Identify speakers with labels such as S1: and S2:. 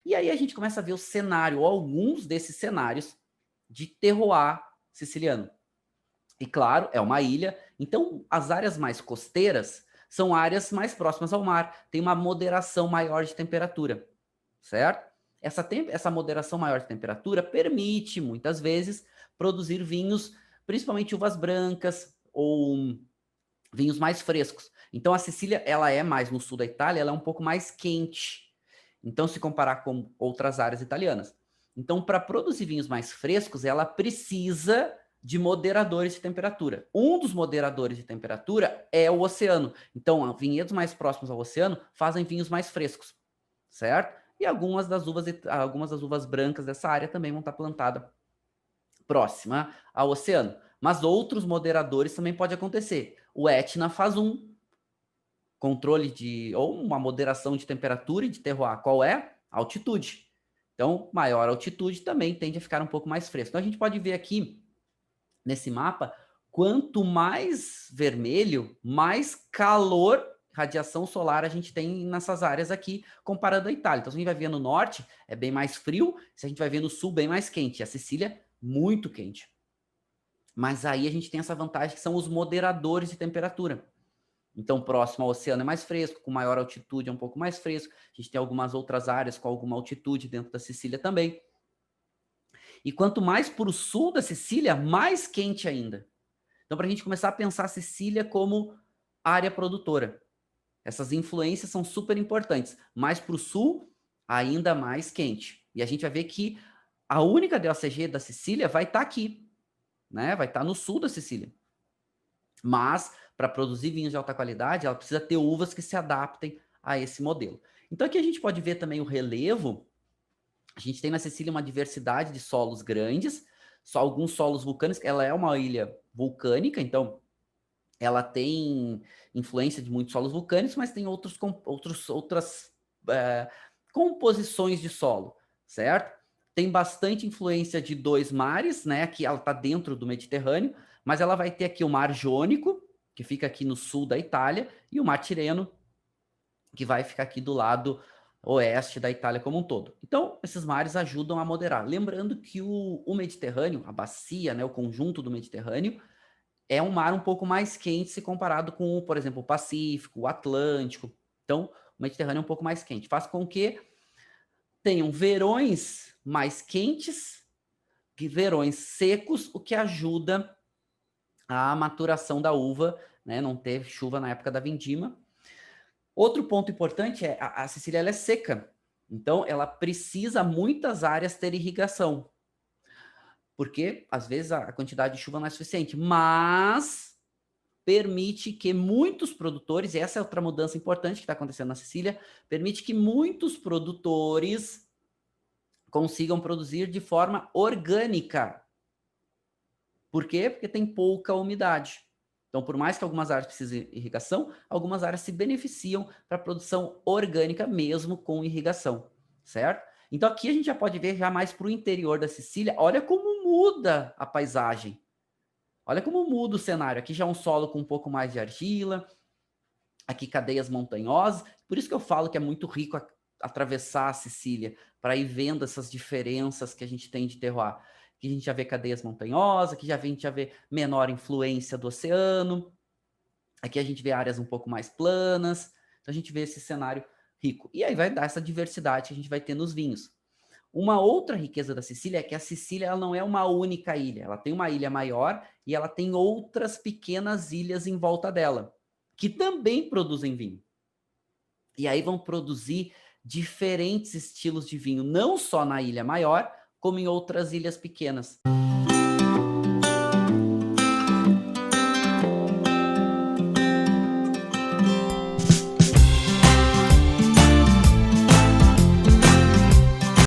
S1: E aí a gente começa a ver o cenário, ou alguns desses cenários de terroir siciliano. E claro, é uma ilha, então as áreas mais costeiras são áreas mais próximas ao mar, tem uma moderação maior de temperatura, certo? Essa moderação maior de temperatura permite, muitas vezes, produzir vinhos, principalmente uvas brancas ou vinhos mais frescos. Então a Sicília, ela é mais no sul da Itália, ela é um pouco mais quente. Então, se comparar com outras áreas italianas. Então, para produzir vinhos mais frescos, ela precisa de moderadores de temperatura. Um dos moderadores de temperatura é o oceano. Então, vinhedos mais próximos ao oceano fazem vinhos mais frescos, certo? E algumas das uvas brancas dessa área também vão estar plantadas próxima ao oceano. Mas outros moderadores também pode acontecer. O Etna faz controle ou uma moderação de temperatura e de terroir. Qual é? Altitude. Então, maior altitude também tende a ficar um pouco mais fresco. Então, a gente pode ver aqui nesse mapa, quanto mais vermelho, mais calor, radiação solar a gente tem nessas áreas aqui, comparando a Itália. Então, se a gente vai ver no norte, é bem mais frio, se a gente vai ver no sul, bem mais quente. A Sicília, muito quente. Mas aí a gente tem essa vantagem que são os moderadores de temperatura. Então, próximo ao oceano é mais fresco, com maior altitude é um pouco mais fresco. A gente tem algumas outras áreas com alguma altitude dentro da Sicília também. E quanto mais para o sul da Sicília, mais quente ainda. Então, para a gente começar a pensar a Sicília como área produtora. Essas influências são super importantes. Mais para o sul, ainda mais quente. E a gente vai ver que a única DOCG da Sicília vai estar aqui, né? Vai estar no sul da Sicília. Mas, para produzir vinhos de alta qualidade, ela precisa ter uvas que se adaptem a esse modelo. Então, aqui a gente pode ver também o relevo. A gente tem na Sicília uma diversidade de solos grandes, só alguns solos vulcânicos. Ela é uma ilha vulcânica, então ela tem influência de muitos solos vulcânicos, mas tem outras composições de solo, certo? Tem bastante influência de dois mares, né? Que ela está dentro do Mediterrâneo, mas ela vai ter aqui o Mar Jônico, que fica aqui no sul da Itália, e o Mar Tirreno, que vai ficar aqui do lado oeste da Itália como um todo. Então, esses mares ajudam a moderar. Lembrando que o Mediterrâneo, a bacia, né, o conjunto do Mediterrâneo, é um mar um pouco mais quente se comparado com, por exemplo, o Pacífico, o Atlântico. Então, o Mediterrâneo é um pouco mais quente. Faz com que tenham verões mais quentes que verões secos, o que ajuda a maturação da uva, né? Não ter chuva na época da vindima. Outro ponto importante é a Sicília ela é seca, então ela precisa muitas áreas ter irrigação, porque às vezes a quantidade de chuva não é suficiente, mas permite que muitos produtores, e essa é outra mudança importante que está acontecendo na Sicília, permite que muitos produtores consigam produzir de forma orgânica. Por quê? Porque tem pouca umidade. Então, por mais que algumas áreas precisem de irrigação, algumas áreas se beneficiam para a produção orgânica mesmo com irrigação, certo? Então, aqui a gente já pode ver já mais para o interior da Sicília. Olha como muda a paisagem. Olha como muda o cenário. Aqui já é um solo com um pouco mais de argila, aqui cadeias montanhosas. Por isso que eu falo que é muito rico atravessar a Sicília, para ir vendo essas diferenças que a gente tem de terroir. Aqui a gente já vê cadeias montanhosas, aqui a gente já vê menor influência do oceano, aqui a gente vê áreas um pouco mais planas, então a gente vê esse cenário rico. E aí vai dar essa diversidade que a gente vai ter nos vinhos. Uma outra riqueza da Sicília é que a Sicília ela não é uma única ilha, ela tem uma ilha maior e ela tem outras pequenas ilhas em volta dela, que também produzem vinho. E aí vão produzir diferentes estilos de vinho, não só na ilha maior, como em outras ilhas pequenas.